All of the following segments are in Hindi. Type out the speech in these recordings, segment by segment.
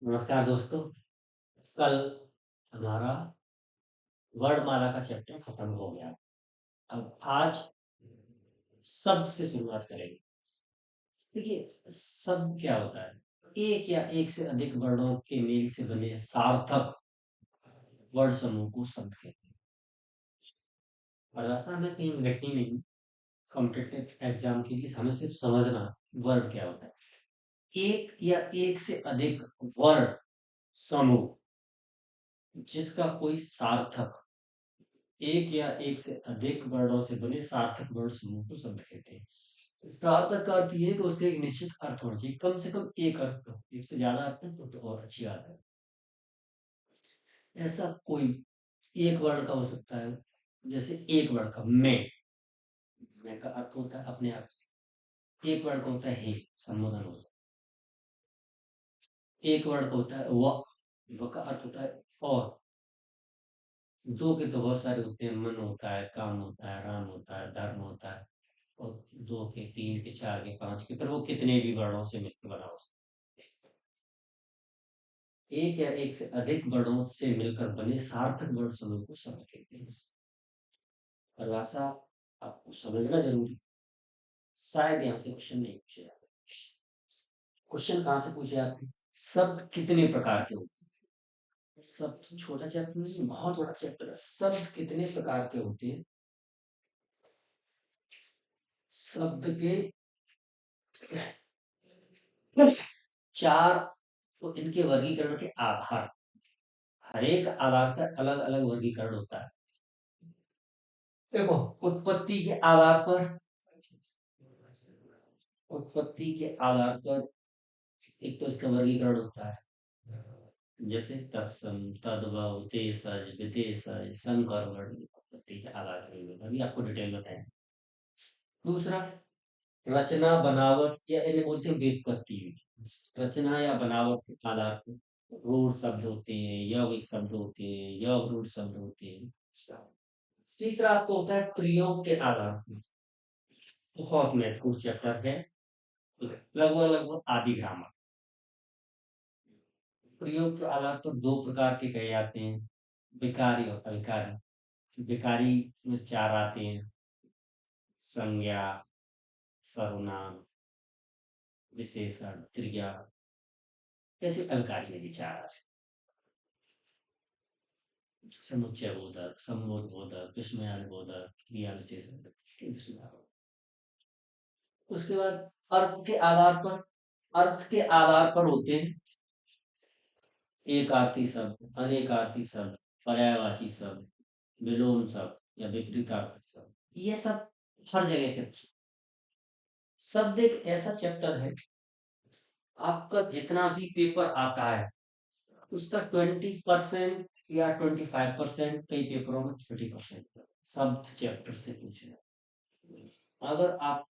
नमस्कार दोस्तों। कल हमारा वर्णमाला का चैप्टर खत्म हो गया। अब आज शब्द से शुरुआत करेंगे। देखिए, शब्द क्या होता है? एक या एक से अधिक वर्णों के मेल से बने सार्थक वर्ण समूह को शब्द कहते हैं। परिभाषा में कहीं लिखनी नहीं, कॉम्पिटिटिव एग्जाम के लिए हमें सिर्फ समझना वर्ड क्या होता है। एक या एक से अधिक वर्ण समूह जिसका कोई सार्थक एक या एक से अधिक वर्णों से बने सार्थक वर्ण समूह को शब्द कहते हैं। सार्थक का अर्थ ये है कि उसका एक निश्चित अर्थ होना चाहिए, कम से कम एक अर्थ। तो एक से ज्यादा अर्थ है तो और अच्छी बात है। ऐसा कोई एक वर्ण का हो सकता है, जैसे एक वर्ण का मैं का अर्थ होता है अपने आप से। एक वर्ण का होता है हे, संबोधन होता है। एक वर्ण का होता है व का अर्थ होता है और। दो के तो बहुत सारे होते हैं, मन होता है, काम होता है, राम होता है, धर्म होता है। और दो के, तीन के, चार के, पांच के, पर वो कितने भी वर्णों से मिलकर बना हो सकता है। एक या एक से अधिक वर्णों से मिलकर बने सार्थक वर्ण समूह को शब्द कहते हैं। परिभाषा आपको समझना जरूरी। शायद यहाँ से क्वेश्चन नहीं पूछे जाते। क्वेश्चन कहाँ से पूछे जाते हैं? शब्द कितने प्रकार के होते हैं? शब्द छोटा चैप्टर नहीं, बहुत बड़ा चैप्टर है। शब्द कितने प्रकार के होते हैं? शब्द के चार, तो इनके वर्गीकरण के आधार, हर एक आधार पर अलग अलग वर्गीकरण होता है। देखो, उत्पत्ति के आधार पर, उत्पत्ति के आधार पर एक तो इसका वर्गीकरण होता है, जैसे तत्सम, तद्भव, देशज, विदेशज, संकर वर्ण। उत्पत्ति के आधार पर अभी आपको डिटेल बताएं। दूसरा, रचना, बनावट, या इन्हें बोलते हैं व्युत्पत्ति। रचना या बनावट के आधार पर रूढ़ शब्द होते हैं, यौगिक शब्द होते हैं, योग रूढ़ शब्द होते हैं। तीसरा आपको होता है प्रयोग के आधार पर। बहुत महत्वपूर्ण चैप्टर है, लगभग लगभग आदि ग्रामर। प्रयोग के आधार पर दो प्रकार के कहे जाते हैं, विकारी और अविकारी। विकारी में चार आते हैं, संज्ञा, सर्वनाम, विशेषण, क्रिया। जैसे अविकारी में भी चार आते हैं, समुच्चय बोधक, सम्बोध बोधक, विस्मयान बोधक, क्रिया विशेषण। उसके बाद अर्थ के आधार पर, अर्थ के आधार पर होते हैं एकार्थी शब्द, अनेकार्थी शब्द, पर्यायवाची शब्द, विलोम शब्द या विपरीतार्थक शब्द। ये सब हर जगह से। शब्द एक ऐसा चैप्टर है, आपका जितना भी पेपर आता है उसका 20% या 25%, कई पेपरों में 30% शब्द चैप्टर से पूछे जाते हैं। अगर आप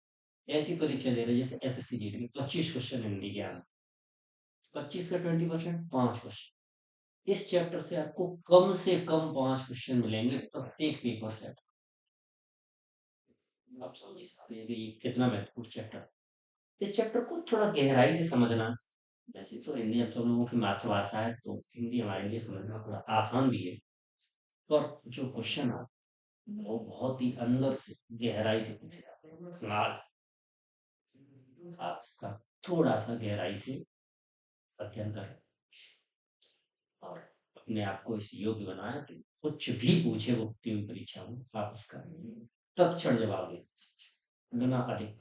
ऐसी परीक्षा दे रहे हैं जैसे एसएससी जीडी में 25 क्वेश्चन हिंदी के आना, 25 का 20%, 5 क्वेश्चन। इस चैप्टर से आपको कम से कम 5 क्वेश्चन मिलेंगे प्रत्येक पेपर से। आप समझ सकते हैं कि ये कितना महत्वपूर्ण चैप्टर है। इस चैप्टर को थोड़ा गहराई से समझना। वैसे तो हिंदी हम सब लोगों की मातृभाषा है, तो हिंदी हमारे लिए समझना थोड़ा आसान भी है। पर जो क्वेश्चन है वो बहुत ही अंदर से, गहराई से पूछे जाते हैं। फिलहाल आप इसका थोड़ा सा गहराई से अध्ययन करें और अपने आप को इस योग्य बनाए कि कुछ भी पूछे वो प्रतियोगी परीक्षा में आप उसका तत्क्षण जवाब दें, बिना अधिक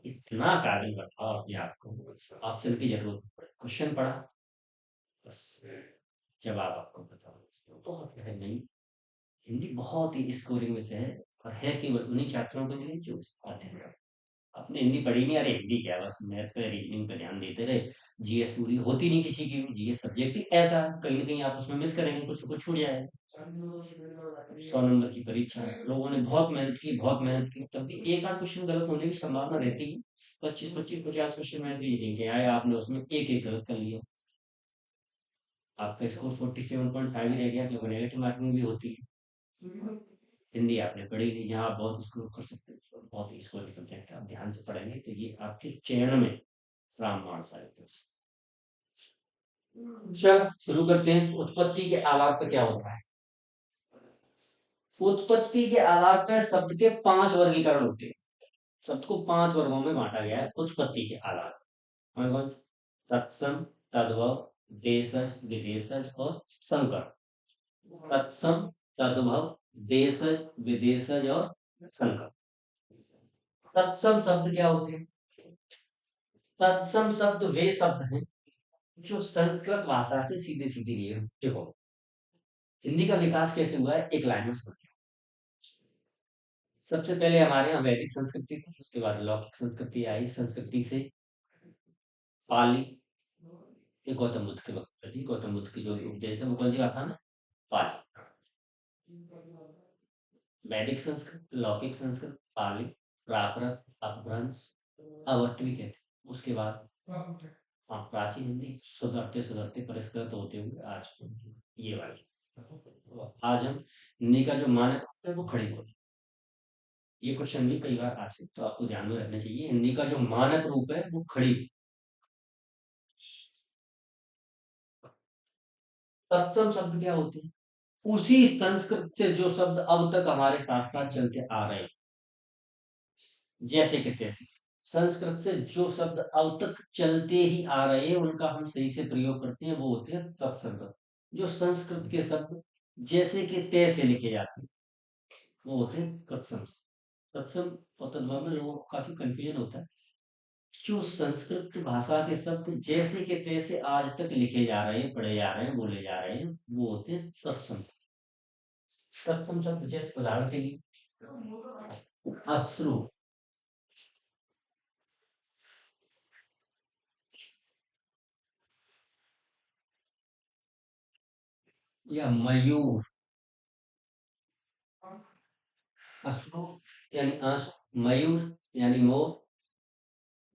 इतना काबिल रखा अपने आप को। ऑप्शन की जरूरत नहीं पड़े, क्वेश्चन पढ़ा बस, जवाब आपको बताओ। बहुत है नहीं, हिंदी बहुत ही स्कोरिंग में से है, और है केवल उन्हीं छात्रों के लिए जो इस अध्ययन कर। आपने हिंदी पढ़ी नहीं, अरे हिंदी क्या, बस मैथ पे रीजनिंग पे ध्यान देते रहे। जीएस पूरी होती नहीं किसी की भी, जीएस सब्जेक्ट ही ऐसा है, कहीं ना कहीं आप उसमें मिस करेंगे, कुछ कुछ छूट जाएगा। 100 नंबर की परीक्षा है, लोगों ने बहुत मेहनत की, बहुत मेहनत की, तब भी एक आध क्वेश्चन गलत होने की संभावना रहती है। 25-25, 50 क्वेश्चन में भी देंगे आए, आपने उसमें एक एक गलत कर लिया, आपका स्कोर 47.5 ही रह गया, क्योंकि नेगेटिव मार्किंग भी होती है। हिंदी आपने पढ़ी नहीं, जहाँ आप बहुत स्कोर कर सकते हैं, तो बहुत ही स्कोर सब्जेक्ट आप ध्यान से पढ़ेंगे तो ये आपके चयन में रामबाण साबित हो सकता है। चल शुरू करते हैं। उत्पत्ति के आधार पर क्या होता है? उत्पत्ति के आधार पर शब्द के 5 वर्गीकरण होते हैं। शब्द को 5 वर्गों में बांटा गया है उत्पत्ति के आधार पर। कौन-कौन से? तत्सम, तद्भव, देशज, विदेशज और संकर। तत्सम, तद्भव, देशज, विदेशज और संकर। तत्सम शब्द क्या होते हैं? तत्सम शब्द वे शब्द हैं जो संस्कृत भाषा से सीधे सीधे लिए हैं। देखो, हिंदी का विकास कैसे हुआ है, एक लाइन में समझो। सबसे पहले हमारे यहाँ वैदिक संस्कृति थी, उसके बाद लौकिक संस्कृति आई। संस्कृति से पाली, ये गौतम बुद्ध के वक्त पे थी। गौतम बुद्ध की जो उपदेश है वो कौन सी का था ना? पाली। वैदिक संस्कृत, लौकिक संस्कृत, पाली, प्राकृत, अपभ्रंश, अवट भी कहते हैं। उसके बाद हाँ, प्राचीन हिंदी सुधरते सुधरते परिष्कृत होते हुए आज ये वाली। तो आज हम हिंदी का जो मानक है वो खड़ी बोली। ये क्वेश्चन भी कई बार आ सकते, तो आपको ध्यान में रखना चाहिए। हिंदी का जो मानक रूप है वो खड़ी। तत्सम शब्द क्या होते हैं? उसी संस्कृत से जो शब्द अब तक हमारे साथ साथ चलते आ रहे हैं, जैसे कि तैसे। संस्कृत से जो शब्द अब तक चलते ही आ रहे हैं उनका हम सही से प्रयोग करते हैं, वो होते हैं तत्शब्द। जो संस्कृत के शब्द जैसे कि तैसे लिखे जाते हैं वो होते हैं तत्सम। तत्सम और तद्भव में लोगों को काफी कंफ्यूजन होता है। जो संस्कृत भाषा के शब्द जैसे के तैसे आज तक लिखे जा रहे हैं, पढ़े जा रहे हैं, बोले जा रहे हैं, वो होते हैं तत्सम। तत्सम शब्द जैसे उदाहरण के लिए अश्रु या मयूर। अश्रु यानी आंसू, मयूर यानी मोर,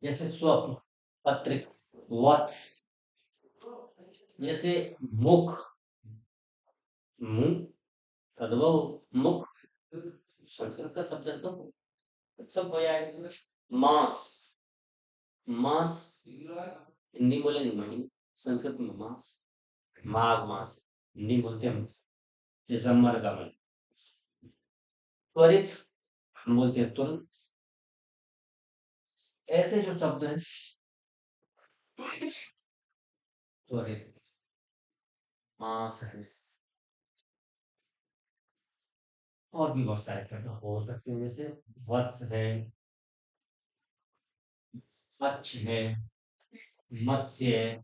जैसे स्वप्न, पत्रिक, वत्स, जैसे मुख, मुंह, तद्भव मुख संस्कृत का शब्द है तो सब हो जाएगा। मांस, मांस हिंदी बोलेंगे महीने, संस्कृत में मास। माघ मास हिंदी बोलते हैं दिसंबर का महीना। त्वरित हम बोलते हैं तुरंत। ऐसे जो शब्द हैं त्वरित, मास है, और भी बहुत सारे शब्द हो सकते हैं, जैसे वत्स है, स्वच्छ है, मत्स्य है।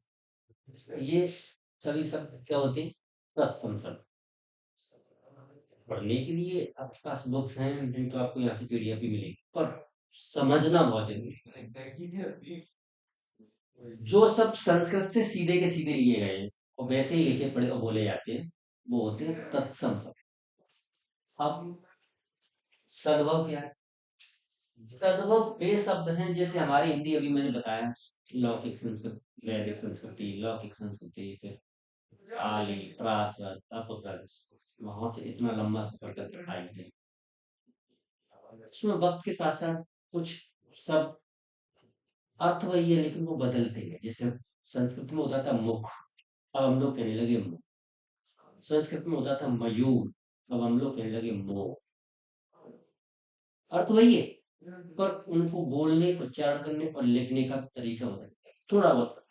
ये सभी शब्द क्या होते हैं? तत्सम शब्द। पढ़ने के लिए आपके पास बुक्स हैं, नहीं तो आपको यहाँ से पीडीएफ भी मिलेगी, पर समझना बहुत जरूरी है। जो सब संस्कृत से सीधे के सीधे लिए गए हैं और वैसे ही लिखे पढ़े और बोले जाते हैं, वो होते हैं तत्सम शब्द। अब सद्भव क्या है? सद्भव वे शब्द हैं, जैसे हमारी हिंदी अभी मैंने बताया, लौकिक संस्कृत, वैदिक संस्कृति, लौकिक संस्कृति, फिर पाली, प्राकृत, अपभ्रंश, वहां से इतना लंबा सफर करके आई है। इसमें वक्त के साथ साथ कुछ सब अर्थ वही है लेकिन वो बदलते हैं। जैसे संस्कृत में होता था मुख, अब हम लोग कहने लगे मुख। संस्कृत में होता था मयूर, अब हम लोग कहने लगे मोर। अर्थ वही है, पर उनको बोलने, उच्चारण करने और लिखने का तरीका बदल गया थोड़ा बहुत।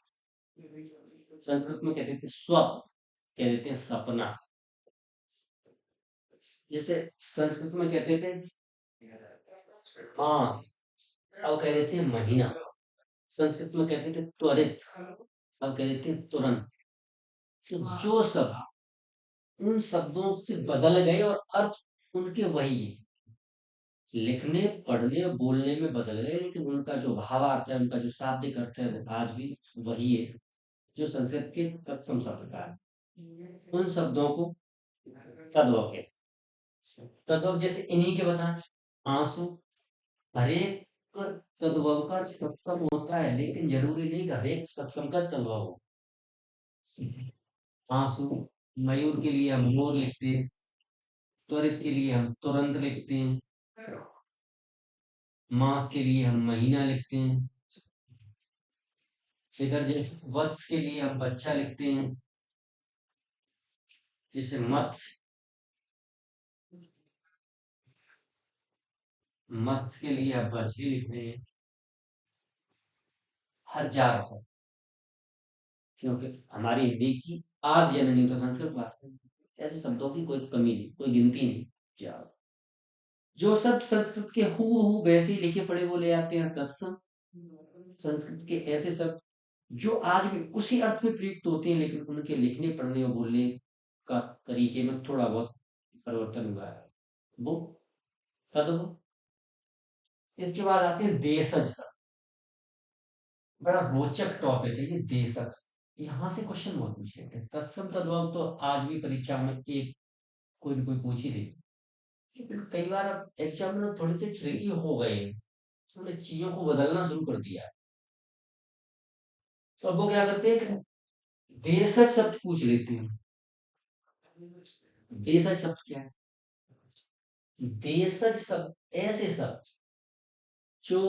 संस्कृत में कहते थे स्वप्न, कह देते हैं सपना। जैसे संस्कृत में कहते थे मास, अब कह देते हैं महीना। संस्कृत में कहते थे त्वरित, अब कह देते हैं तुरंत। तो जो शब्द उन शब्दों से बदल गए और अर्थ उनके वही है। लिखने, पढ़ने और बोलने में बदल गए लेकिन उनका जो भावार्थ है, उनका जो शाब्दिक अर्थ है, वो आज भी वही है जो संस्कृत के तत्सम शब्द का है। उन शब्दों को तद्भव कहते हैं। तद्भव जैसे इन्हीं के बताएं, आंसू, हरेक तद्भव का सत्सम होता है लेकिन जरूरी नहीं कि हरेक सत्सम का तद्भव हो। आंसू, मयूर के लिए हम मोर लिखते हैं, त्वरित के लिए हम तुरंत लिखते हैं, मास के लिए हम महीना लिखते हैं, इधर जैसे वत्स के लिए हम बच्चा लिखते हैं, जैसे मत्स्य, मत्स्य के लिए आप मछली लिखते हैं। हजार हो, क्योंकि हमारी हिंदी की आद जननी तो संस्कृत भाषा है। ऐसे शब्दों की कोई कमी नहीं, कोई गिनती नहीं। क्या जो शब्द संस्कृत के हूबहू वैसे ही लिखे पढ़े वो ले आते हैं तत्सम। संस्कृत के ऐसे शब्द जो आज भी उसी अर्थ में प्रयुक्त होते हैं, लेकिन उनके लिखने पढ़ने और बोलने का तरीके में थोड़ा बहुत परिवर्तन हुआ है। वो तद्भव। इसके बाद आते हैं देशज शब्द। बड़ा रोचक टॉपिक है ये देशज। यहाँ से क्वेश्चन बहुत पूछे जाते हैं। तत्सम तद्भव तो आज भी परीक्षा में एक कोई न कोई पूछ ही देगा, लेकिन कई बार अब एग्जाम में थोड़े से ट्रिकी हो गए हैं, थोड़े चीजों को बदलना शुरू कर दिया है। तो अब वो क्या करते हैं कि देशज शब्द पूछ लेते हैं। देशज शब्द क्या है? देशज शब्द ऐसे शब्द जो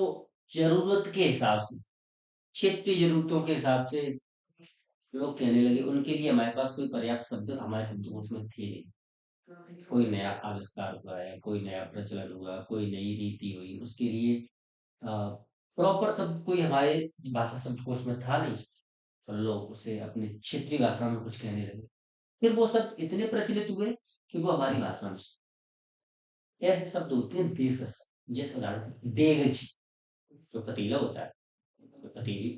जरूरत के हिसाब से, क्षेत्रीय जरूरतों के हिसाब से लोग कहने लगे, उनके लिए हमारे पास कोई पर्याप्त शब्द हमारे शब्दकोश में थे नहीं। कोई नया आविष्कार हुआ है, कोई नया प्रचलन हुआ, कोई नई रीति हुई, उसके लिए प्रॉपर शब्द कोई हमारे भाषा शब्दकोश में था नहीं। तो लोग उसे अपनी क्षेत्रीय भाषा में कुछ कहने लगे। फिर वो शब्द इतने प्रचलित हुए कि वो हमारी भाषा में ऐसे शब्द होते हैं देशज। जैसे उदाहरण देगची, जो पतीला होता है, जो पतीली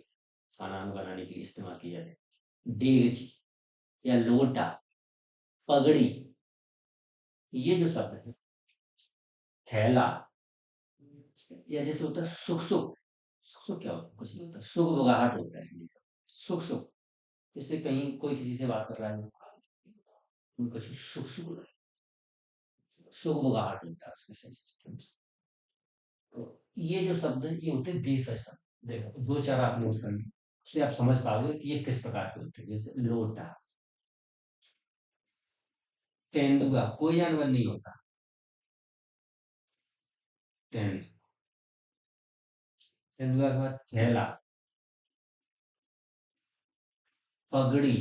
खाना बनाने के लिए इस्तेमाल किया जाता है, देगची। या लोटा, पगड़ी, ये जो शब्द है, थैला। या जैसे होता है सुख सुख। सुख सुख क्या होता है? कुछ नहीं होता, सुख बुगाहट होता है। सुख सुख, जैसे कहीं कोई किसी से बात कर रहा है, उनको सुख सुख, सुख बुगाहट होता है उसके से। तो ये जो शब्द है ये होते हैं देशज शब्द। देखो दो चार आप नोट कर लो, उससे आप समझ पाओगे कि ये किस प्रकार के होते हैं। जैसे लोटा, तेंदुआ, कोई जानवर नहीं होता, तेंदुआ। तेंदुआ के बाद थैला, पगड़ी,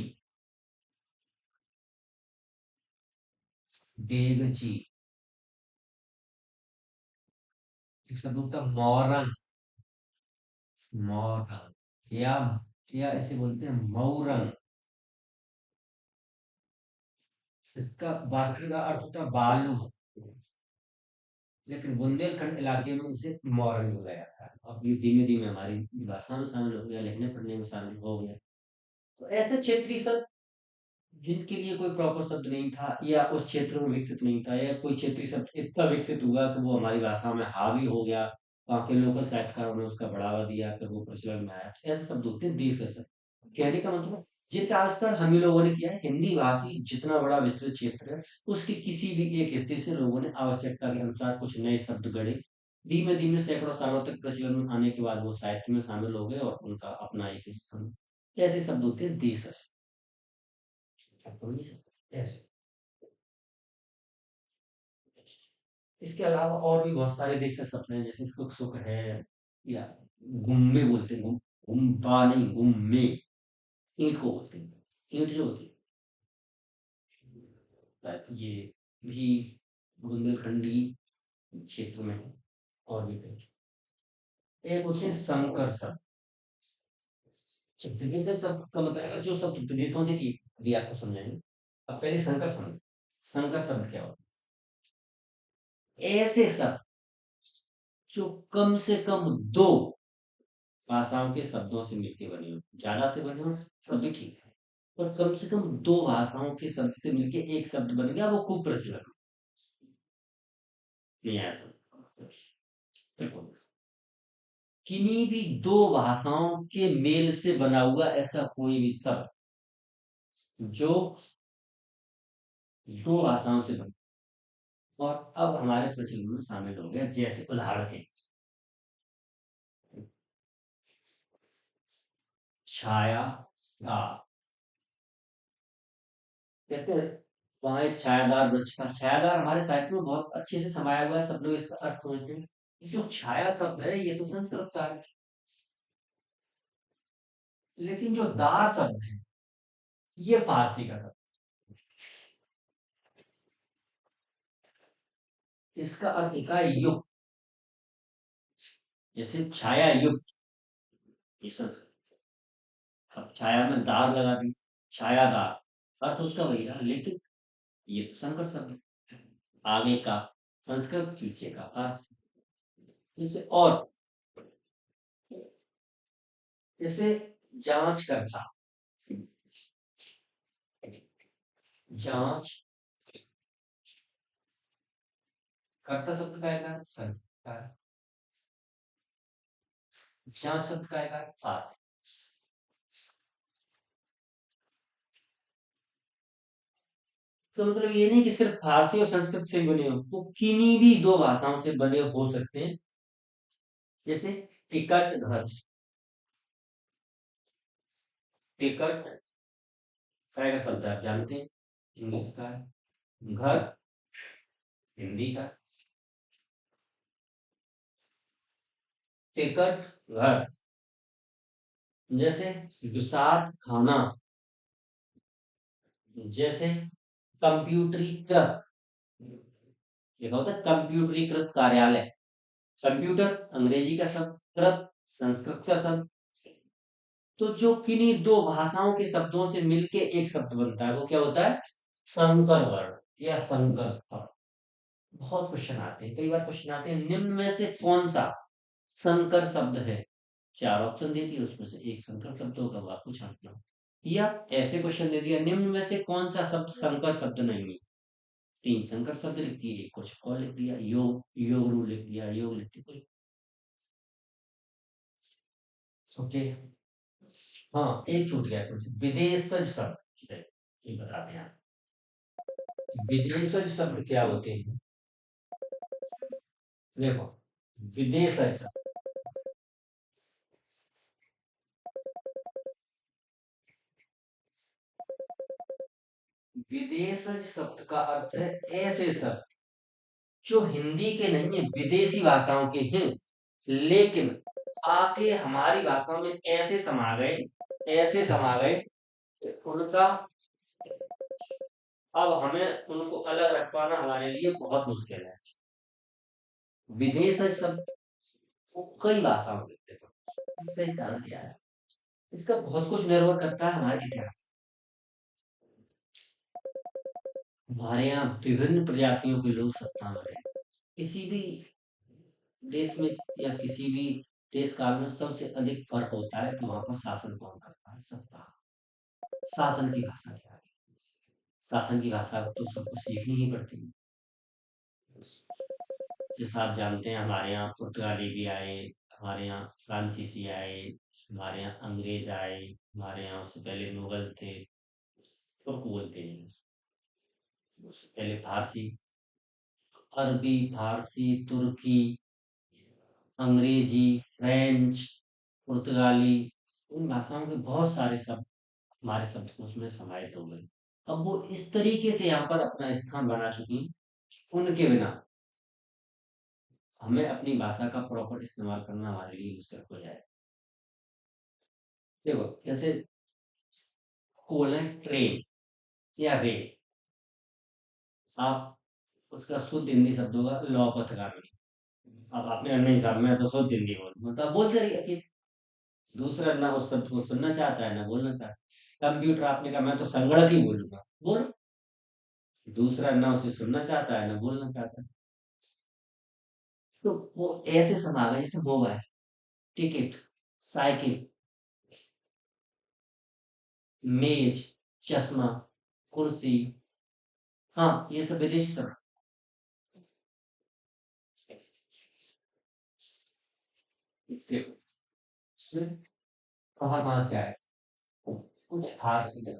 देगची, एक शब्द होता है मौरंग। मौरंग या इसे बोलते हैं मऊरंग। इसका बाकी का अर्थ होता है बालू, लेकिन बुंदेलखंड इलाके में इसे मौरंग बोला जाता है। अब ये धीमे धीमे हमारी भाषा में शामिल हो गया, लिखने पढ़ने में शामिल हो गया। तो ऐसे क्षेत्रीय शब्द जिनके लिए कोई प्रॉपर शब्द नहीं था, या उस क्षेत्र में विकसित नहीं था, या कोई क्षेत्रीय शब्द इतना विकसित हुआ कि वो हमारी भाषा में हावी हो गया, वहाँ के लोकल साहित्यकारों ने उसका बढ़ावा दिया, फिर वो प्रचलन में आया। ऐसे शब्द होते हैं देश शब्द। कहने का मतलब जितना आज तक हम ही लोगों ने किया है, हिंदी भाषी जितना बड़ा विस्तृत क्षेत्र है, उसकी किसी भी एक हिस्से से लोगों ने आवश्यकता के अनुसार कुछ नए शब्द गढ़े। धीमे धीमे सैकड़ों सालों तक प्रचलन में आने के बाद वो साहित्य में शामिल हो गए और उनका अपना एक स्थान। ऐसे शब्द होते हैं देश शब्द। ऐसे, इसके अलावा और भी बहुत सारे देश शब्द हैं, जैसे सुख सुख है, या गुम्मे बोलते हैं। गुम्बा नहीं, गुम्मे। ईंट को बोलते हैं, ईंट जो होती है, ये भी बुंदेलखंडी क्षेत्र में है। और भी कई। एक होते हैं संकर शब्द। विदेश शब्द का मतलब है जो शब्द विदेशों से लिए, अभी आपको समझाएंगे। अब पहले संकर शब्द। संकर शब्द क्या होता है? ऐसे शब्द जो कम से कम दो भाषाओं के शब्दों से मिलके बने हो, ज्यादा से बने हो तब भी ठीक है, पर कम से कम दो भाषाओं के शब्द से मिलके एक शब्द बन गया, वो खूब प्रचलन नहीं आया समझ। बिल्कुल, किन्हीं भी दो भाषाओं के मेल से बना हुआ ऐसा कोई भी शब्द जो दो भाषाओं से बना और अब हमारे प्रचलन में शामिल हो गया। जैसे उदाहरण है, छाया का, कहते हैं वहां एक छायादार वृक्ष था। छायादार हमारे साहित्य में बहुत अच्छे से समाया हुआ है, सब लोग इसका अर्थ समझते हैं। जो छाया शब्द है ये तो संस्कृत का है। लेकिन जो दार शब्द है ये फारसी का था। इसका अर्थ होता है युग। जैसे छाया युग, ये संस्कृत। अब छाया में दार लगा दी, छायादार, अर्थ उसका वही रहा, लेकिन ये तो संकर शब्द है। आगे का संस्कृत, पीछे का फारसी। जैसे और, जैसे जांच करता, जांच करता शब्द का है संस्कृत का है, जांच शब्द का है फारसी। तो मतलब ये नहीं कि सिर्फ फारसी और संस्कृत से बने हो, वो किन्हीं भी दो भाषाओं से बने हो सकते हैं। जैसे टिकट घर, टिकट काय का शब्द है, आप जानते हैं, इंग्लिश का है। घर हिंदी का, टिकट घर। जैसे विषाद खाना, जैसे कंप्यूटरीकृत, ये होता है कंप्यूटरीकृत कार्यालय। कंप्यूटर अंग्रेजी का शब्द, कृत संस्कृत का शब्द। तो जो किन्हीं दो भाषाओं के शब्दों से मिलके एक शब्द बनता है वो क्या होता है? संकर वर्ण या संकर स्थल। बहुत क्वेश्चन आते हैं, कई बार क्वेश्चन आते हैं, निम्न में से कौन सा संकर शब्द है? चार ऑप्शन दे दिए, उसमें से एक संकर शब्द होगा, वो आपको छांटना हो। या ऐसे क्वेश्चन दे दिया, निम्न में से कौन सा शब्द संकर शब्द नहीं है? तीन संकर शब्द लिख दिए, एक कुछ और लिख दिया, योग योग रू लिख दिया, योग लिख दिया कुछ। ओके। हाँ, एक छूट गया इसमें से, विदेशज शब्द है, ये बताते हैं। विदेशज शब्द क्या होते हैं? देखो, विदेशज शब्द, विदेशज शब्द का अर्थ है ऐसे शब्द जो हिंदी के नहीं है, विदेशी भाषाओं के हैं, लेकिन आके हमारी भाषा में ऐसे समा गए, ऐसे समा गए कि उनका, अब हमें उनको अलग रख पाना हमारे लिए बहुत मुश्किल है। विदेशज शब्द वो कई भाषाओं में होते हैं। इसका एक कारण क्या है? इसका बहुत कुछ निर्भर करता है हमारे इतिहास। हमारे यहाँ विभिन्न प्रजातियों के लोग सत्ता में रहे। किसी भी देश में या किसी भी देश काल में सबसे अधिक फर्क होता है कि वहां पर शासन कौन करता है, सत्ता। शासन की भाषा क्या है? शासन की भाषा तो सबको सीखनी ही पड़ती है। जैसा आप जानते हैं, हमारे यहाँ पुर्तगाली भी आए, हमारे यहाँ फ्रांसीसी आए, हमारे यहाँ अंग्रेज आए, हमारे यहाँ उससे पहले मुगल थे, तुर्क बोलते हैं, उससे पहले फारसी, अरबी, फारसी, तुर्की, अंग्रेजी, फ्रेंच, पुर्तगाली, इन भाषाओं के बहुत सारे शब्द हमारे शब्दकोश में समाहित हो गए। अब वो इस तरीके से यहाँ पर अपना स्थान बना चुकी, उनके बिना हमें अपनी भाषा का प्रॉपर इस्तेमाल करना हमारे लिए मुश्किल हो जाए। देखो, जैसे कोलन ट्रेन या रेल, आप उसका शुद्ध हिंदी शब्द होगा लौ पथगामी। अब आपने नहीं साहब मैं तो शुद्ध हिंदी बोलूंगा, तो आप बोलते रहिए कि दूसरा ना उस शब्द को सुनना चाहता है ना बोलना चाहता है। कंप्यूटर, आपने कहा मैं तो संगणक ही बोलूंगा, बोलो। दूसरा ना उसे सुनना चाहता है ना बोलना चाहता है। तो वो ऐसे समा गए जैसे मोबाइल, टिकट, साइकिल, मेज, चश्मा, कुर्सी। हाँ, ये सब विदेशी शब्द। देखो, सिर्फ कहाँ कहाँ से आए? कुछ फारसी से।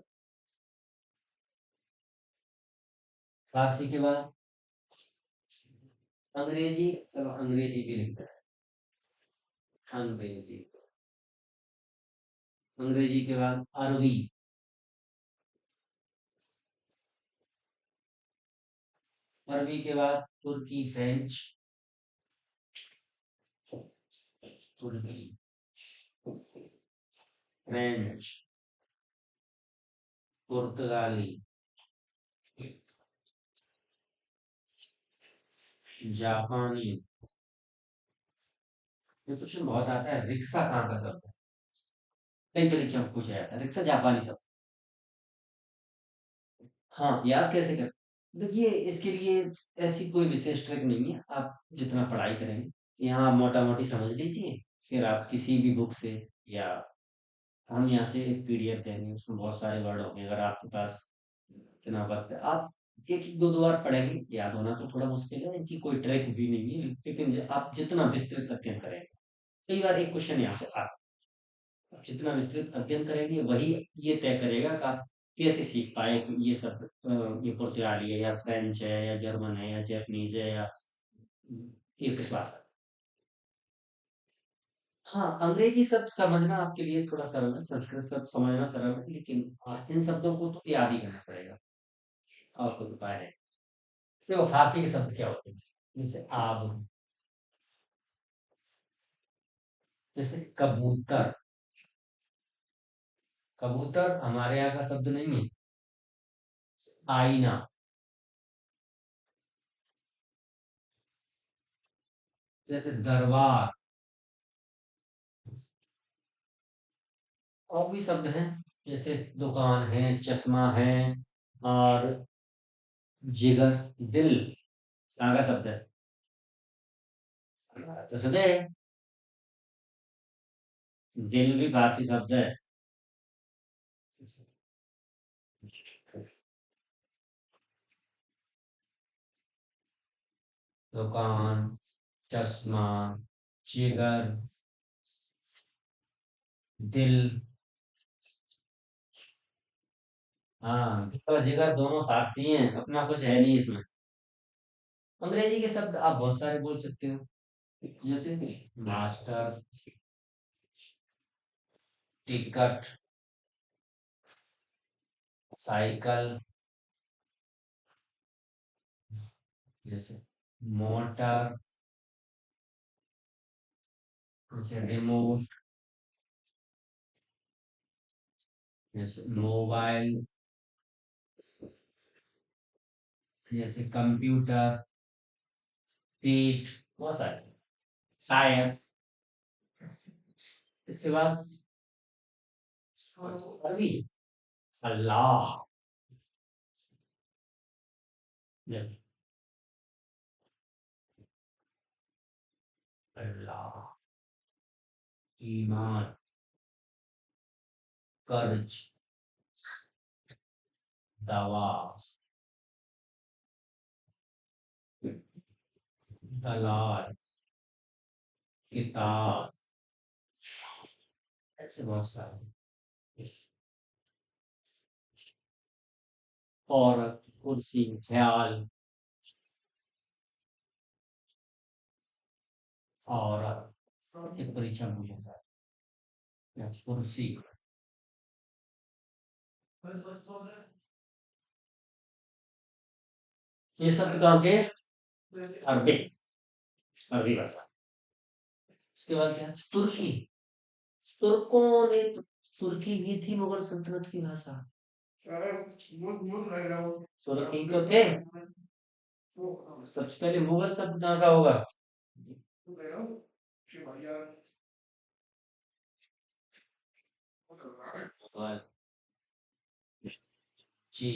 फारसी के बाद अंग्रेजी, चलो अंग्रेजी भी लिखते हैं, अंग्रेजी। अंग्रेजी के बाद अरबी, अरबी के बाद तुर्की, फ्रेंच, तुर्की, फ्रेंच, पुर्तगाली, जापानी। ये क्वेश्चन बहुत आता है, रिक्शा कहाँ का शब्द है? कई परीक्षा में पूछा जाता है, रिक्शा जापानी शब्द। हाँ, याद कैसे कर? देखिए, इसके लिए ऐसी कोई विशेष ट्रिक नहीं है। आप जितना पढ़ाई करेंगे, यहाँ मोटा मोटी समझ लीजिए, फिर आप किसी भी बुक से, या हम यहाँ से एक पीडीएफ देंगे, उसमें बहुत सारे वर्ड होंगे। अगर आपके पास इतना वक्त है, आप एक एक दो दो बार पढ़ेंगे, याद होना तो थोड़ा मुश्किल है, इनकी कोई ट्रिक भी नहीं है, लेकिन आप जितना विस्तृत अध्ययन करेंगे, कई बार एक क्वेश्चन यहाँ से आप जितना विस्तृत अध्ययन करेंगे, वही ये तय करेगा कि आप कैसे सीख पाए कि ये सब ये पुर्तगाली है, या फ्रेंच है, या जर्मन है, या जापानीज है, या ये किस भाषा है। हाँ, अंग्रेजी शब्द समझना आपके लिए थोड़ा सरल है, संस्कृत शब्द समझना सरल है, लेकिन इन शब्दों को तो याद ही करना पड़ेगा, और कोई उपाय नहीं। देखो, फारसी के शब्द क्या होते हैं? जैसे आब, जैसे कबूतर। कबूतर हमारे यहाँ का शब्द नहीं है। आईना। जैसे दरबार। और भी शब्द हैं, जैसे दुकान है, चश्मा है, और जिगर, दिल कहाँ का शब्द है? तो हृदय है। दिल भी फारसी शब्द है। दुकान, चश्मा, जिगर, दिल। हाँ, दिल और जिगर दोनों फारसी हैं, अपना कुछ है नहीं इसमें। अंग्रेजी के शब्द आप बहुत सारे बोल सकते हो, जैसे मास्टर, टिकट, साइकिल, जैसे मोटर, जैसे रिमोट, जैसे मोबाइल, जैसे कंप्यूटर, पीठ, बहुत सारे। शायद। इसके बाद अरबी, अल्लाह, अल्लाह, ईमान, कर्ज, दवा, दलाल, किताब, ऐसे बहुत सारे। औरत, कुर्सी, ख्याल, औरत। एक परीक्षा में पूछा था, कुर्सी। ये शब्द कहाँ के? अरबी, अरबी भाषा। उसके बाद क्या? तुर्की। तुर्कों ने तुर्की भी थी मुगल सल्तनत की भाषा। तुर्की तो थे। सबसे पहले मुगल शब्द कहाँ का होगा? जी।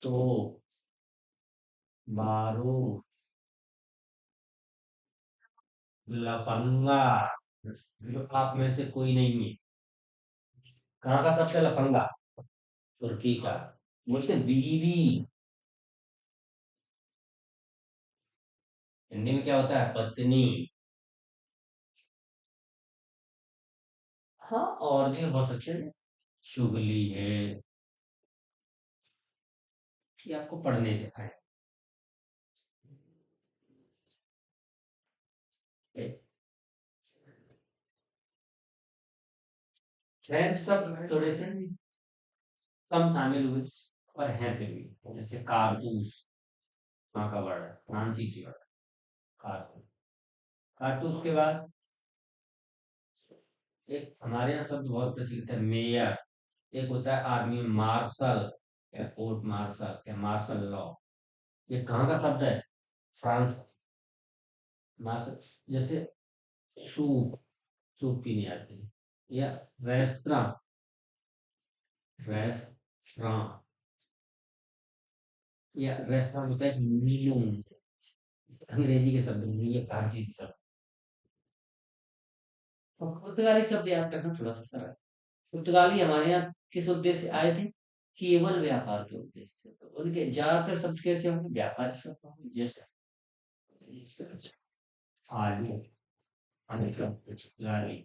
तो बारूद, लफंगा। जो आप में से कोई नहीं है। कहाँ का सबसे लफंगा? तुर्की का। मुझसे बीवी। हिंदी में क्या होता है? पत्नी। हाँ, और भी बहुत अच्छे हैं। चुगली है, कि आपको पढ़ने से आए। फ्रेंच सब थोड़े से कम शामिल हुए, और हैं फिर भी, जैसे कारतूस, वहाँ का वर्ड है, फ्रांसीसी वर्ड। कार्टून। कार्टून के बाद एक हमारे यहाँ शब्द बहुत प्रचलित है, मेयर। एक होता है आर्मी मार्शल, या कोर्ट मार्शल, या मार्शल लॉ। ये कहाँ का शब्द है? फ्रांस। मार्शल। जैसे सूप, सूप पीने आते हैं। या रेस्टोरेंट, रेस्टोरेंट। या रेस्टोरेंट होता है मीनू, अंग्रेजी के शब्द नहीं, ये फ्रांसीसी शब्द। और पुर्तगाली शब्द याद करना थोड़ा सा सरल है। पुर्तगाली हमारे यहाँ किस उद्देश्य से आए थे? केवल व्यापार के उद्देश्य से। तो उनके ज्यादातर शब्द कैसे होंगे? व्यापारिक शब्द होंगे, जैसे आलू, पुर्तगाली।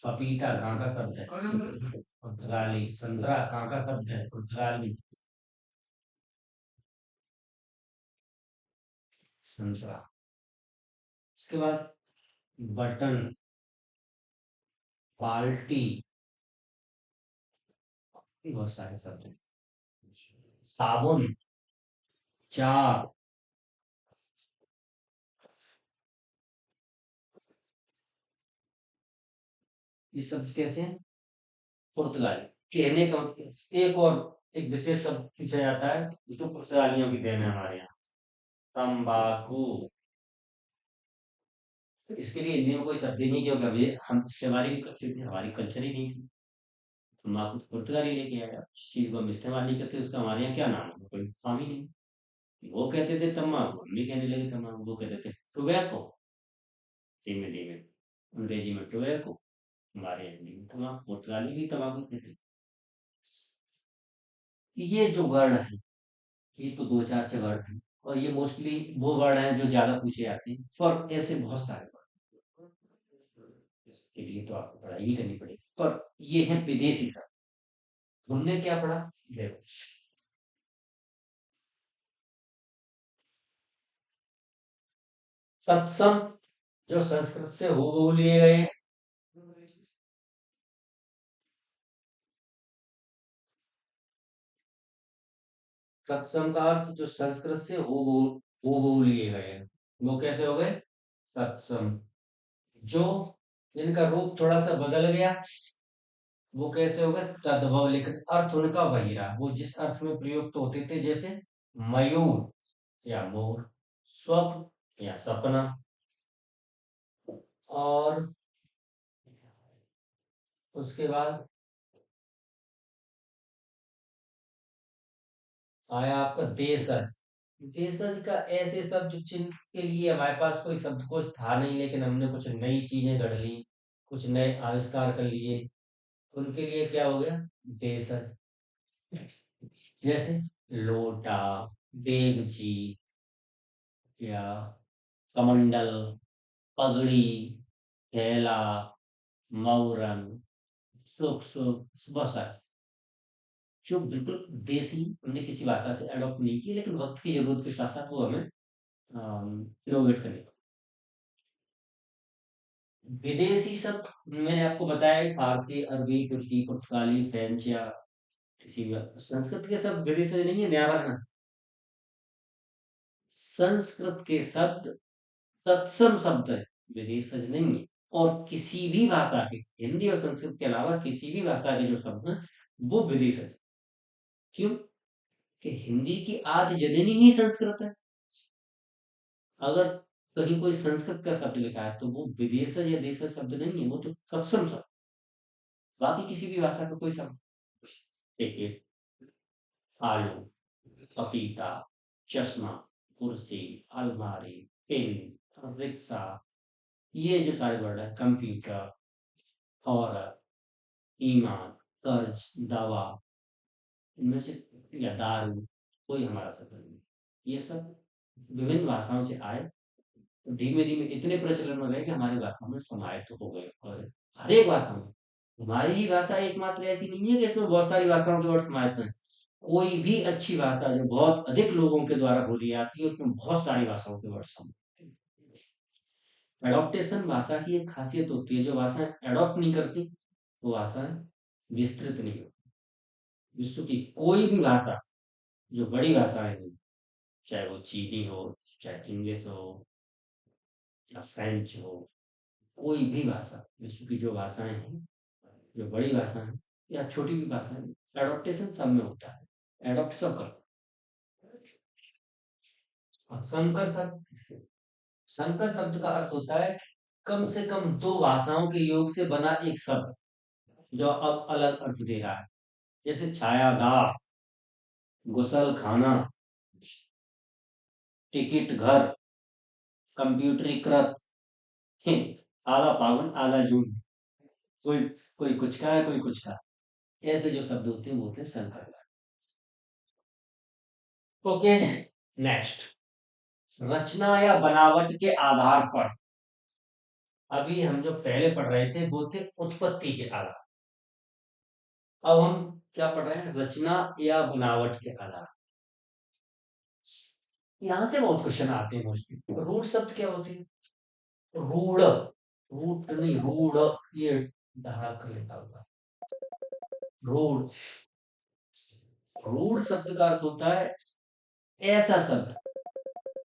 पपीता कहाँ का शब्द है? पुर्तगाली। संतरा कहाँ का शब्द है? पुर्तगाली। संतरा। इसके बाद बटन, बाल्टी, बहुत सारे शब्द हैं। साबुन, चार। ये शब्द कैसे हैं? पुर्तगाली। कहने का मतलब एक और एक विशेष शब्द पूछा जाता है, इसको पुर्तगालियों की देन है हमारे यहाँ, तंबाकू। तो इसके लिए हिंदी में कोई शब्द ही नहीं, क्योंकि अभी हम इससे हमारी विकसित थी, हमारी कल्चर ही नहीं थी। तंबाकू तो पुर्तगाली लेके आया, जिस चीज को हम इस्तेमाल नहीं करते उसका हमारे यहाँ क्या नाम है? कोई नाम ही नहीं। वो कहते थे तम्बाकू, हम भी कहने लगे तम्बाकू। वो कहते थे टोबैको, धीमे धीमे अंग्रेजी में टोबैको, हमारे यहाँ हिंदी में तम्बाकू। पुर्तगाली भी तम्बाकू कहते थे। ये जो वर्ड है, ये तो दो चार से वर्ड हैं, और ये मोस्टली वो वर्ड हैं जो ज्यादा पूछे जाते हैं, पर ऐसे बहुत सारे वर्ड। इसके लिए तो आपको पढ़ाई नहीं करनी पड़ेगी, पर ये है विदेशी शब्द। तुमने क्या पढ़ा? देखो, तत्सम, जो संस्कृत से हूबहू लिए गए हैं। तत्सम का अर्थ जो संस्कृत से हूबहू, हूबहू लिए गए हैं, वो कैसे हो गए? तत्सम। जो इनका रूप थोड़ा सा बदल गया, वो कैसे हो गए? तद्भव, लेकिन अर्थ उनका वही रहा, वो जिस अर्थ में प्रयुक्त होते थे, जैसे मयूर या मोर, स्वप्न या सपना। और उसके बाद आया आपका देशज। देशज का ऐसे शब्द जिनके लिए हमारे पास कोई शब्दकोश था नहीं, लेकिन हमने कुछ नई चीजें गढ़ ली, कुछ नए आविष्कार कर लिए, उनके लिए क्या हो गया? देशज। जैसे लोटा, देवजी, या कमंडल, पगड़ी, थैला, मऊरन, सुख सुख, बहुत सारे जो बिल्कुल देसी, हमने किसी भाषा से अडॉप्ट नहीं की, लेकिन वक्त की जरूरत के साथ साथ वो हमें इनोवेट करने। विदेशी शब्द मैंने आपको बताया है, फारसी, अरबी, तुर्की, पुर्तगाली, फ्रेंच, या किसी भी। संस्कृत के शब्द विदेशी नहीं है, ध्यान रखना। संस्कृत के शब्द तत्सम शब्द है, विदेशज नहीं है। और किसी भी भाषा के, हिंदी और संस्कृत के अलावा किसी भी भाषा के जो शब्द हैं, वो विदेशज हैं। क्यों? कि हिंदी की आदि जननी ही संस्कृत है। अगर कहीं कोई संस्कृत का शब्द लिखा है, तो वो विदेशज या देशज शब्द नहीं है, वो तो तत्सम शब्द। बाकी किसी भी भाषा का कोई शब्द, देखिए, आलू, पपीता, चश्मा, कुर्सी, अलमारी, पेन, रिक्शा, ये जो सारे वर्ड है, कंप्यूटर, औरत, ईमान, कर्ज, दवा, इनमें से, या दारू, कोई हमारा शब्द नहीं। ये सब विभिन्न भाषाओं से आए, तो धीमे धीमे इतने प्रचलन में गए कि हमारी भाषा में समाहित हो गए। और हर एक भाषा में, हमारी ही भाषा एकमात्र ऐसी नहीं है कि इसमें बहुत सारी भाषाओं के वर्ड समाहित हैं। कोई भी अच्छी भाषा जो बहुत अधिक लोगों के द्वारा बोली जाती है, उसमें बहुत सारी भाषाओं के वर्ड समाहित हैं। एडॉप्टेशन भाषा की एक खासियत होती है, जो भाषाएं एडॉप्ट नहीं करती, वो भाषाएं विस्तृत नहीं होती। विश्व की कोई भी भाषा जो बड़ी भाषाएं हैं, चाहे वो चीनी हो, चाहे इंग्लिश हो या फ्रेंच हो, कोई भी भाषा, विश्व की जो भाषाएं हैं, जो बड़ी भाषाएं हैं या छोटी भी भाषाएं, एडॉप्टेशन सब में होता है, एडॉप्ट सब कर। संकर शब्द, संकर शब्द का अर्थ होता है कम से कम दो भाषाओं के योग से बना एक शब्द जो अब अलग अर्थ दे रहा है। जैसे छायादार, गुसल खाना, टिकट घर, कंप्यूटरीकृत, आधा पागल आधा जून, कोई कोई कुछ का है कोई कुछ का। ऐसे जो शब्द होते हैं वो होते हैं संकर। ओके, नेक्स्ट, रचना या बनावट के आधार पर। अभी हम जो पहले पढ़ रहे थे वो थे उत्पत्ति के आधार। अब हम क्या पढ़ रहे हैं? रचना या बनावट के आधार। यहाँ से बहुत क्वेश्चन आते हैं मोस्टली। रूढ़ शब्द क्या होते हैं? रूढ़, रूट नहीं, रूढ़, ये धारा कर लेता होगा। रूढ़, रूढ़ शब्द का अर्थ होता है ऐसा शब्द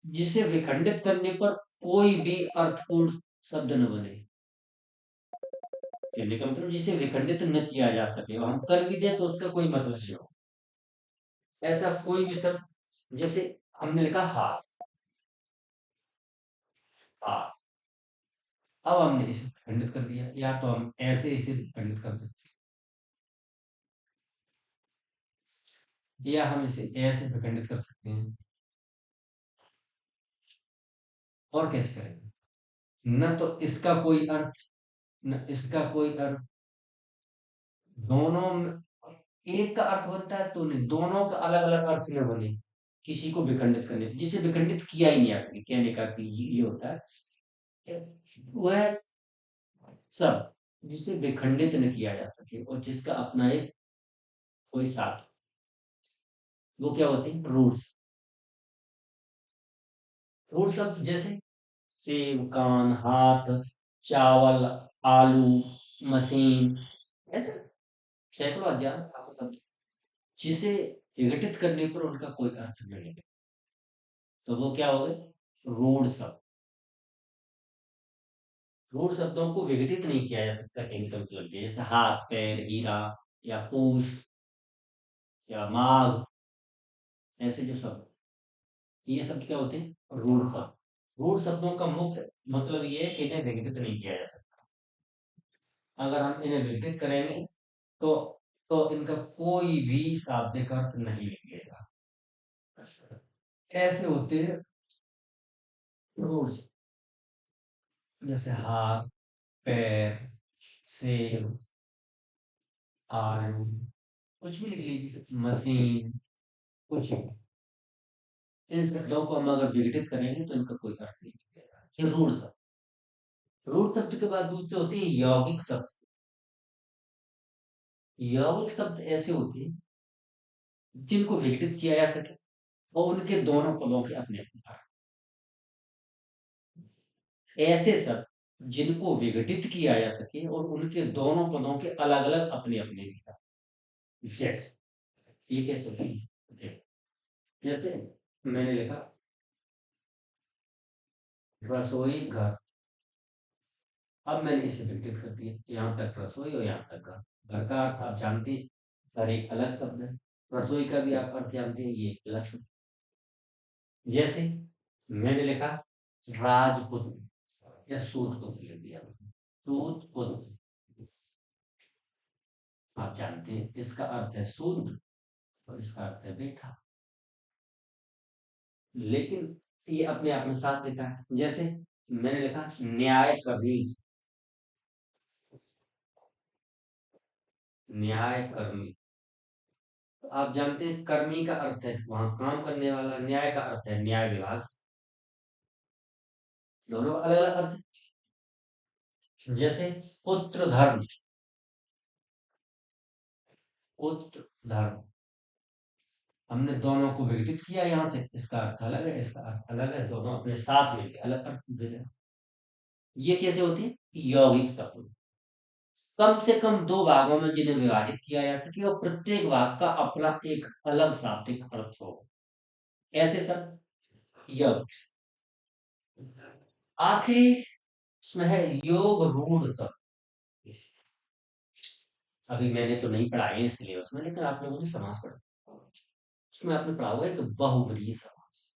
जिसे विखंडित करने पर कोई भी अर्थपूर्ण शब्द न बने। कहने का मतलब जिसे विखंडित न किया जा सके, और हम कर भी दे तो उसका कोई मतलब नहीं हो। ऐसा कोई भी शब्द, जैसे हमने लिखा हार, हार, अब हमने इसे खंडित कर दिया, या तो हम ऐसे इसे खंडित कर सकते हैं या हम इसे ऐसे खंडित कर सकते हैं। और कैसे करेंगे? न तो इसका कोई अर्थ, न इसका कोई अर्थ, दोनों एक का अर्थ बनता है तो नहीं, दोनों का अलग अलग अर्थ में बने किसी को विखंडित करने, जिसे विखंडित किया ही नहीं आ सके। कहने का कि ये होता है वह सब जिसे विखंडित न किया जा सके और जिसका अपना एक कोई साथ, वो क्या होते हैं? रूट्स। रूट शब्द जैसे सेब, कान, हाथ, चावल, आलू, मशीन, ऐसे सैकड़ों हजार शब्द जिसे विघटित करने पर उनका कोई अर्थ नहीं है, तो वो क्या हो गए? रूढ़ शब्द। रूढ़ शब्दों को विघटित नहीं किया जा सकता केमिकल मतलब के, जैसे हाथ, पैर, हीरा या पूस या माघ, ऐसे जो शब्द, ये शब्द क्या होते हैं? रूढ़ शब्द। रूढ़ शब्दों का मुख्य मतलब ये है कि इन्हें विघटित नहीं किया जा सकता। अगर हम इन्हें विघटित करेंगे तो इनका कोई भी शाब्दिक अर्थ नहीं निकलेगा। ऐसे होते हैं रूढ़ शब्द, जैसे हाथ, पैर, सेब, आलू, कुछ भी लिख लीजिए, मशीन, कुछ भी। इन शब्दों को हम अगर विघटित करेंगे तो इनका कोई अर्थ नहीं निकलेगा। ये रूढ़ शब्द। रूढ़ शब्द के बाद दूसरे होते हैं यौगिक शब्द। यौगिक शब्द ऐसे होते हैं जिनको विघटित किया जा सके और उनके दोनों पदों के अपने अपने अर्थ। ऐसे शब्द जिनको विघटित किया जा सके और उनके दोनों पदों के अलग अलग अपने अपने भी अर्थ। जैसे ये कैसे होते? जैसे मैंने लिखा रसोई घर, अब मैंने इसे विघटित कर दिया, यहाँ तक रसोई और यहाँ तक घर। घर का अर्थ आप जानते हैं, घर एक अलग शब्द है। रसोई का भी आप अर्थ जानते हैं, ये एक अलग शब्द। जैसे मैंने लिखा राजपुत्र या सूतपुत्र लिख दिया। सूतपुत्र, आप जानते हैं इसका अर्थ है सूत और इसका अर्थ है बेटा, लेकिन ये अपने आप में साथ लिखा है। जैसे मैंने लिखा न्याय कर्मी, न्याय कर्मी, तो आप जानते हैं कर्मी का अर्थ है वहां काम करने वाला, न्याय का अर्थ है न्याय विभाग। दोनों अलग अलग अर्थ हैं। जैसे पुत्र धर्म, पुत्र धर्म, हमने दोनों को विघटित किया, यहाँ से इसका अर्थ अलग है, इसका अर्थ अलग है, दोनों अपने साथ मिलकर अलग अर्थ दे रहे हैं। ये कैसे होती है? यौगिक शब्द। कम से कम दो भागों में जिन्हें विभाजित किया जा सके और प्रत्येक भाग का अपना एक अलग शाब्दिक अर्थ हो, ऐसे शब्द योग। आखिरी उसमें है योग रूढ़ सब। अभी मैंने तो नहीं पढ़ाई है इसलिए उसमें, लेकिन आप लोगों ने समास पढ़ा, उसमें आपने पढ़ा हुआ है कि बहुव्रीहि समास।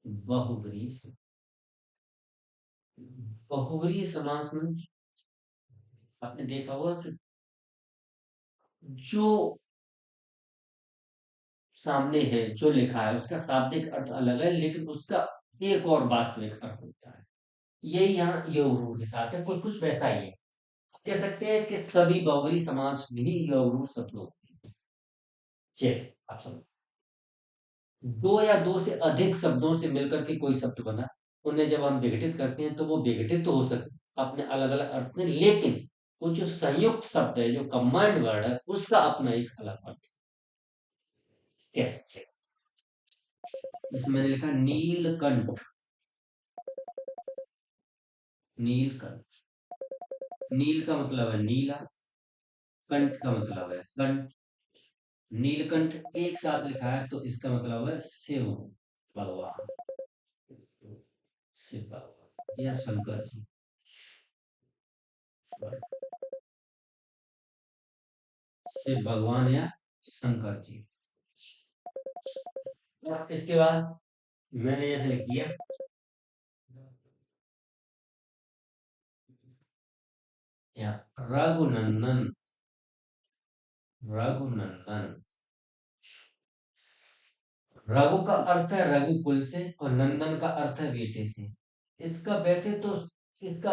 बहुव्रीहि समास। बहुव्रीहि समास में आपने देखा होगा कि जो सामने है, जो लिखा है, उसका शाब्दिक अर्थ अलग है, लेकिन उसका एक और वास्तविक अर्थ होता है। यही यहाँ योग रूढ़ के साथ है, कुछ कुछ वैसा ही है। कह सकते हैं कि सभी बहुब्रीहि समास भी योग रूढ़ शब्द होते हैं। जैसे आप समझो, दो या दो से अधिक शब्दों से मिलकर के कोई शब्द बना, उन्हें जब हम विघटित करते हैं तो वो विघटित तो हो सकते अपने अलग अलग अर्थ में, लेकिन वो जो संयुक्त शब्द है, जो कंबाइंड वर्ड है, उसका अपना एक अलग अर्थ कह सकते हैं। इसमें मैंने लिखा नीलकंठ। नीलकंठ, नील का मतलब है नीला, कंठ का मतलब है कंठ। नीलकंठ एक साथ लिखा है तो इसका मतलब है शिव भगवान। शिव भगवान या शंकर जी। शिव भगवान या शंकर जी। और इसके बाद मैंने जैसे लिख दिया, यहाँ रघुनंदन। रघुनंदन, रघु का अर्थ है रघुकुल से, और नंदन का अर्थ है बेटे से। इसका वैसे तो इसका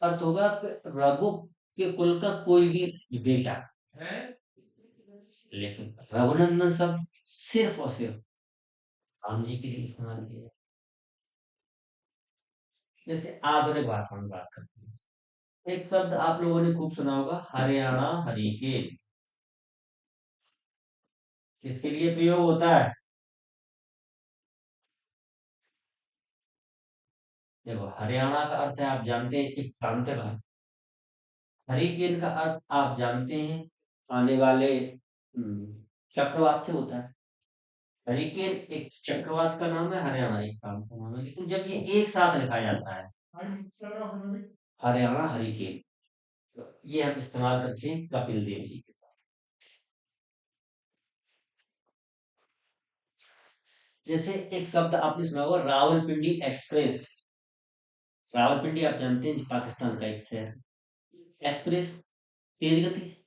अर्थ होगा कि रघु के कुल का कोई भी बेटा, लेकिन रघुनंदन शब्द सिर्फ और सिर्फ राम जी के लिए इस्तेमाल किया। जैसे आधुनिक भाषा में बात करते हैं, एक शब्द आप लोगों ने खूब सुना होगा, हरियाणा हरिकेन। किसके लिए प्रयोग होता है? देखो, हरियाणा का अर्थ है, आप जानते हैं, एक प्रांत है भारत। हरिकेन का अर्थ आप जानते हैं, आने वाले चक्रवात से होता है। हरिकेन एक चक्रवात का नाम है, हरियाणा एक प्रांत का नाम है, लेकिन जब ये एक साथ लिखा जाता है, हरियाणा हरिकेन, तो ये हम इस्तेमाल करते हैं कपिल देव जी के साथ। जैसे एक शब्द आपने सुना होगा, रावलपिंडी एक्सप्रेस। रावलपिंडी आप जानते हैं, पाकिस्तान का एक शहर। एक्सप्रेस, तेज गति से।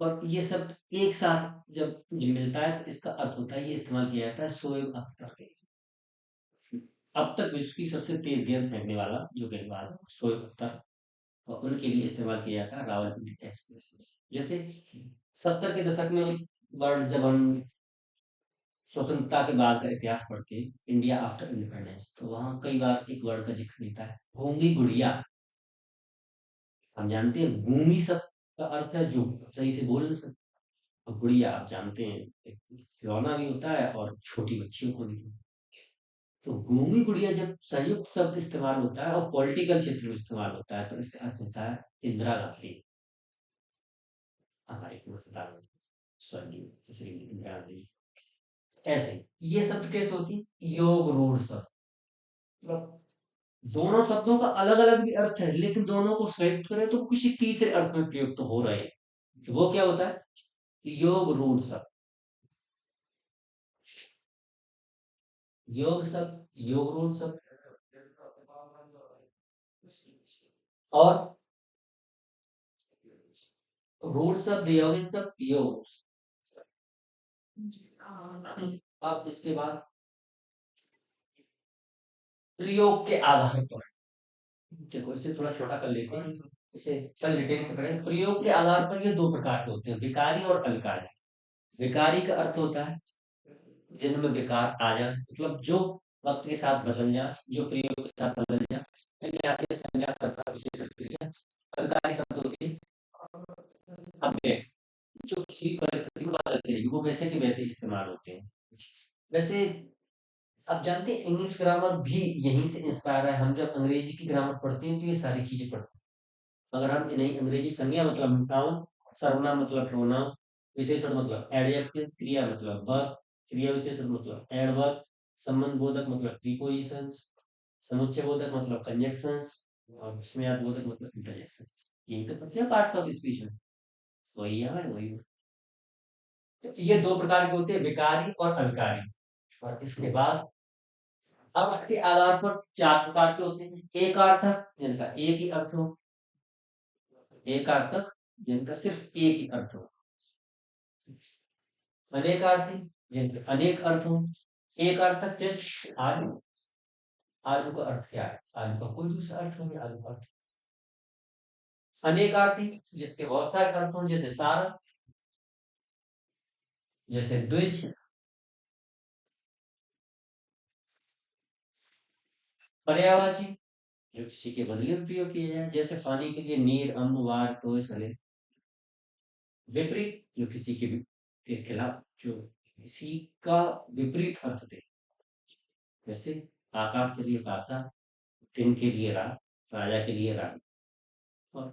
और ये शब्द एक साथ जब मिलता है तो इसका अर्थ होता है, ये इस्तेमाल किया जाता है शोएब अख्तर के। अब तक विश्व की सबसे तेज गेंद फेंकने वाला जो गेंदबाज है, शोएब अख्तर, और उनके लिए इस्तेमाल किया जाता है रावलपिंडी एक्सप्रेस। जैसे 70 के दशक में वर्ल्ड, जब हम स्वतंत्रता के बाद का इतिहास पढ़ते हैं, इंडिया आफ्टर इंडिपेंडेंस, तो वहां कई बार एक वर्ड का जिक्र मिलता है, गूंगी गुड़िया। हम जानते हैं गूंगी शब्द का अर्थ है जो सही से बोल नहीं सकते, और गुड़िया आप जानते हैं एक खिलौना भी होता है और छोटी बच्चियों को भी। तो गूंगी गुड़िया जब संयुक्त शब्द इस्तेमाल होता है और पॉलिटिकल क्षेत्र में इस्तेमाल होता है, तो इसका अर्थ होता है इंदिरा गांधी, हमारी पूर्व प्रधानमंत्री स्वर्गीय श्री इंदिरा गांधी। ऐसे ये शब्द कैसे होती है? योग रूढ़ शब्द, मतलब दोनों शब्दों का अलग अलग भी अर्थ है, लेकिन दोनों को संयुक्त करें तो किसी तीसरे अर्थ में प्रयुक्त तो हो रहे हैं। तो वो क्या होता है? योग रूढ़ शब्द। योग शब्द, योग रूढ़ शब्द, और रूढ़ शब्द, यौगिक शब्द, योग। अब इसके बाद प्रयोग के आधार पर, देखो इसे थोड़ा छोटा कर लेते हैं, इसे चल डिटेल से पढ़ें। प्रयोग के आधार पर ये दो प्रकार के होते हैं, विकारी और अलकारी। विकारी का अर्थ होता है जिनमें विकार आ जाए, मतलब जो वक्त के साथ बदल जाए, जो प्रयोग के साथ बदल जाए, यानी आपके संन्यास कर्ता विशेषण क्रिया। अलकारी शब्द होती है अव्यय, जो किसी भी परिस्थिति में बदलते रहेगी, वो वैसे के वैसे इस्तेमाल होते हैं। वैसे आप जानते हैं इंग्लिश ग्रामर भी यहीं से इंस्पायर है। हम जब अंग्रेजी की ग्रामर पढ़ते हैं तो ये सारी चीजें पढ़ते हैं। अगर हम इन्हें अंग्रेजी संज्ञा मतलब नाउन, सर्वनाम मतलब प्रोनाउन, विशेषण मतलब एडजेक्टिव, क्रिया मतलब वर्ब, क्रिया विशेषण मतलब एडवर्ब, संबंध बोधक मतलब प्रीपोजिशंस, समुच्चय बोधक मतलब कंजक्शंस, और विस्मयार्थ बोधक मतलब इंटरजेक्शंस। यही तो पता है पार्ट्स ऑफ स्पीच में। वही है वही। तो ये दो प्रकार के होते हैं, विकारी और अविकारी। और इसके बाद अब इसके आधार पर चार प्रकार के होते हैं। एक अर्थक जिनका एक ही अर्थ हो, एक अर्थक जिनका सिर्फ एक ही अर्थ हो। अनेकार्थी जिनके अनेक अर्थ हो। एक अर्थक जैसे आलू। आलू का अर्थ क्या है? आलू का कोई दूसरा अर्थ नहीं, आलू का अर्थ। अनेकार्थी जिसके बहुत सारे अर्थ हों, जैसे सारा, जैसे द्विज। पर्यायवाची जो किसी के बदले में प्रयोग किए जाए, जैसे पानी के लिए नीर, अम्ल, वार, तो सले। विपरीत जो किसी के खिलाफ, जो किसी का विपरीत अर्थ दे, जैसे आकाश के लिए पाता, दिन के लिए रात, राजा के लिए रानी। और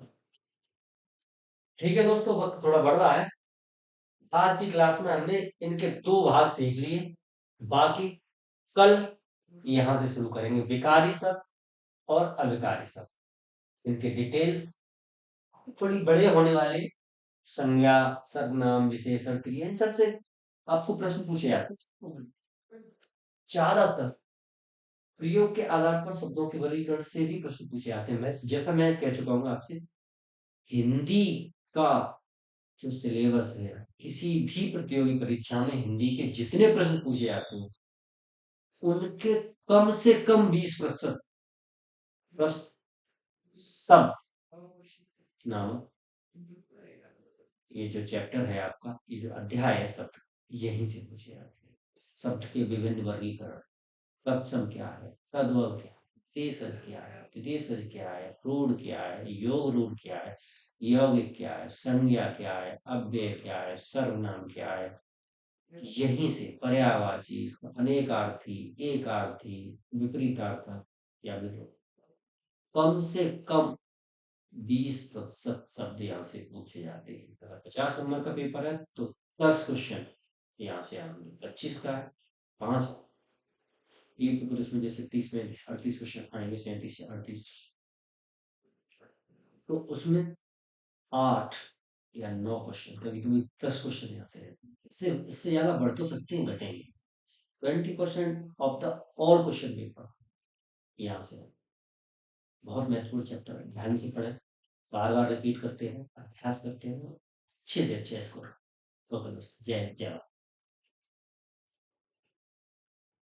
ठीक है दोस्तों, वक्त थोड़ा बढ़ रहा है। आज की क्लास में हमने इनके दो भाग सीख लिए, बाकी कल यहाँ से शुरू करेंगे विकारी शब्द और अविकारी शब्द। इनके डिटेल्स थोड़ी बड़े होने वाले। संज्ञा, सर्वनाम, विशेषण, क्रिया, इन सबसे आपको प्रश्न पूछे जाते हैं। ज्यादातर प्रयोग के आधार पर शब्दों के वर्गीकरण से भी प्रश्न पूछे जाते हैं। मैं जैसा मैं कह चुका हूँ आपसे, हिंदी का जो सिलेबस है, किसी भी प्रतियोगी परीक्षा में हिंदी के जितने प्रश्न पूछे जाते हैं, उनके कम से कम 20% प्रश्न सब नामक ये जो चैप्टर है आपका, ये जो अध्याय है शब्द, यहीं से पूछे जाते हैं। शब्द के विभिन्न वर्गीकरण, तत्सम क्या है, तद्भव क्या है, देशज क्या है, विदेशज क्या है, रूढ़ क्या है, योग रूढ़ क्या है, यौगिक क्या है, संज्ञा क्या है, अव्यय क्या है, सर्वनाम क्या है। यहीं से पर्यायवाची, अनेकार्थी, एकार्थी, विपरीतार्थक या विरोध, कम से कम 20% शब्द यहाँ से पूछे जाते हैं। अगर 50 नंबर का पेपर है तो 10 क्वेश्चन यहाँ से आएंगे, 25 का है 5। ये पेपर इसमें जैसे 30 में 38 क्वेश्चन आएंगे, 37 या 38, तो उसमें 8 या 9 क्वेश्चन, कभी कभी 10 क्वेश्चन यहाँ से रहते हैं। इससे इससे ज्यादा बढ़ तो सकते हैं, घटेंगे। 20% of the all question paper यहाँ से। बहुत महत्वपूर्ण चैप्टर है, ध्यान से पढ़े, बार बार रिपीट करते हैं, अभ्यास करते हैं, अच्छे से अच्छे स्कोर। ओके दोस्तों, जय जय।